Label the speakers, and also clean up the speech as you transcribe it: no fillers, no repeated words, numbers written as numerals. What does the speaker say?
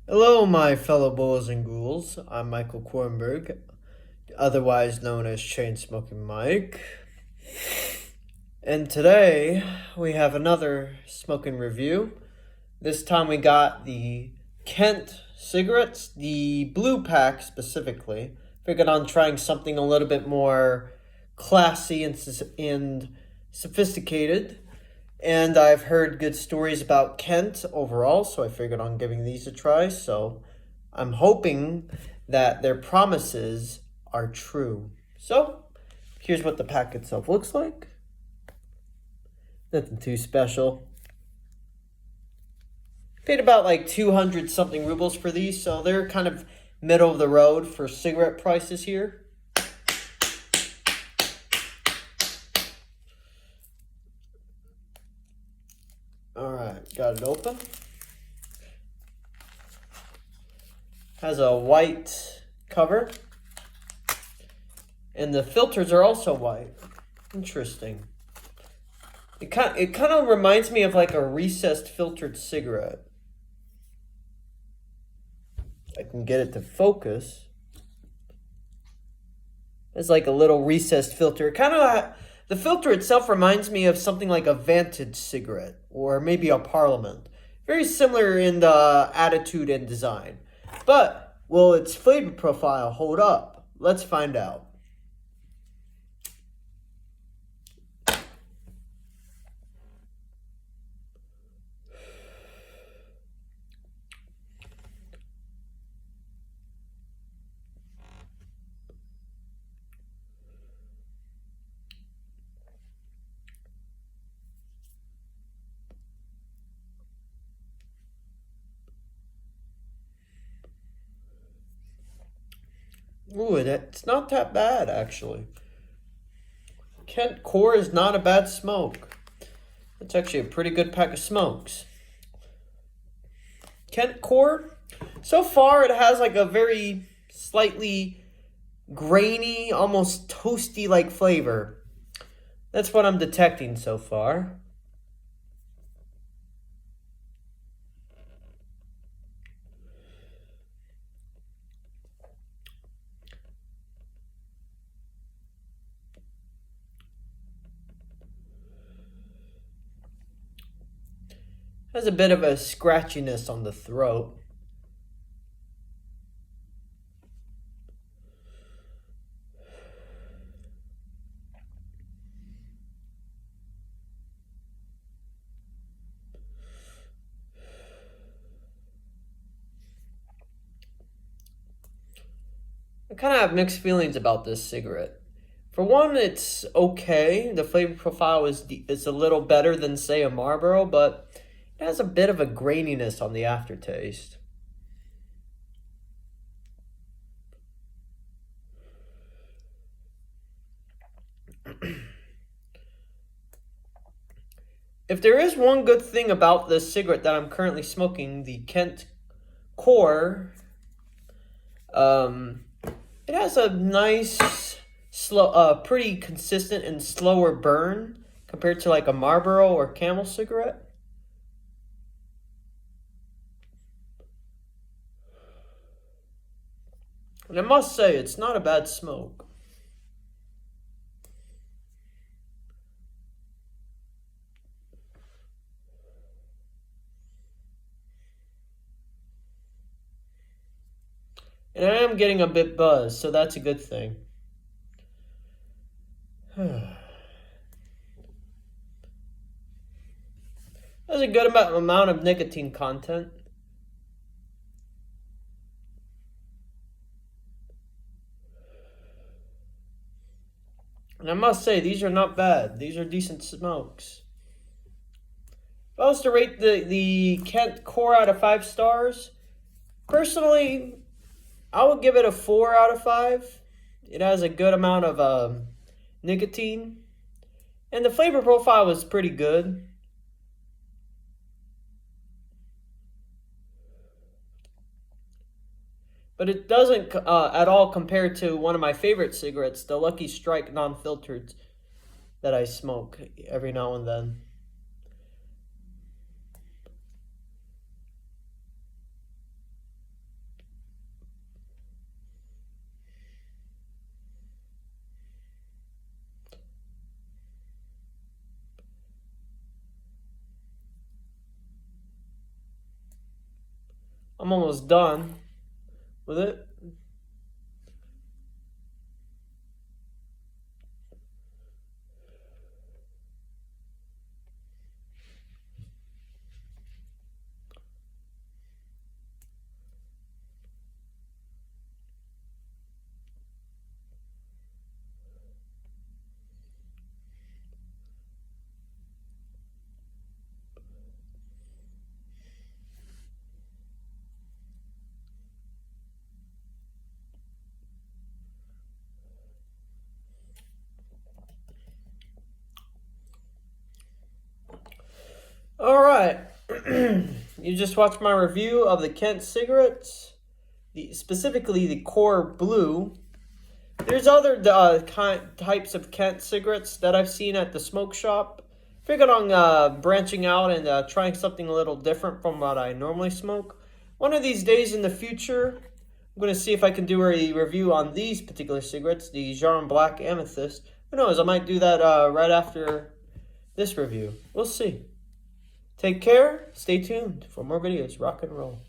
Speaker 1: Hello, my fellow bulls and ghouls. I'm Michael Kornberg, otherwise known as Chainsmoking Mike. And today we have another smoking review. This time we got the Kent cigarettes, the blue pack specifically. Figured on trying something a little bit more classy and sophisticated. And I've heard good stories about Kent overall, so I figured on giving these a try. So I'm hoping that their promises are true. So here's what the pack itself looks like. Nothing too special. Paid about like 200 something rubles for these, so they're kind of middle of the road for cigarette prices here. Alright, got it open. Has a white cover. And the filters are also white. Interesting. It kind of reminds me of like a recessed filtered cigarette. I can get it to focus. It's like a little recessed filter. The filter itself reminds me of something like a Vantage cigarette or maybe a Parliament. Very similar in the attitude and design. But will its flavor profile hold up? Let's find out. Ooh, it's not that bad actually. Kent Core is not a bad smoke. It's actually a pretty good pack of smokes. Kent Core, so far it has like a very slightly grainy, almost toasty like flavor. That's what I'm detecting so far. Has a bit of a scratchiness on the throat. I kind of have mixed feelings about this cigarette. For one, it's okay. The flavor profile is a little better than, say, a Marlboro, but it has a bit of a graininess on the aftertaste. If there is one good thing about this cigarette that I'm currently smoking, the Kent Core, it has a nice, pretty consistent and slower burn compared to like a Marlboro or Camel cigarette. And I must say, it's not a bad smoke. And I am getting a bit buzzed, so that's a good thing. There's a good amount of nicotine content. And I must say, these are not bad. These are decent smokes. If I was to rate the Kent Core out of 5 stars, personally, I would give it a 4 out of 5. It has a good amount of nicotine. And the flavor profile was pretty good. But it doesn't at all compare to one of my favorite cigarettes, the Lucky Strike non-filtered that I smoke every now and then. I'm almost done with it. All right. You just watched my review of the Kent cigarettes, specifically the Core Blue. There's other types of Kent cigarettes that I've seen at the smoke shop. Figured on branching out and trying something a little different from what I normally smoke. One of these days in the future, I'm going to see if I can do a review on these particular cigarettes, the Jaron Black Amethyst. Who knows, I might do that right after this review. We'll see. Take care, stay tuned for more videos. Rock and roll.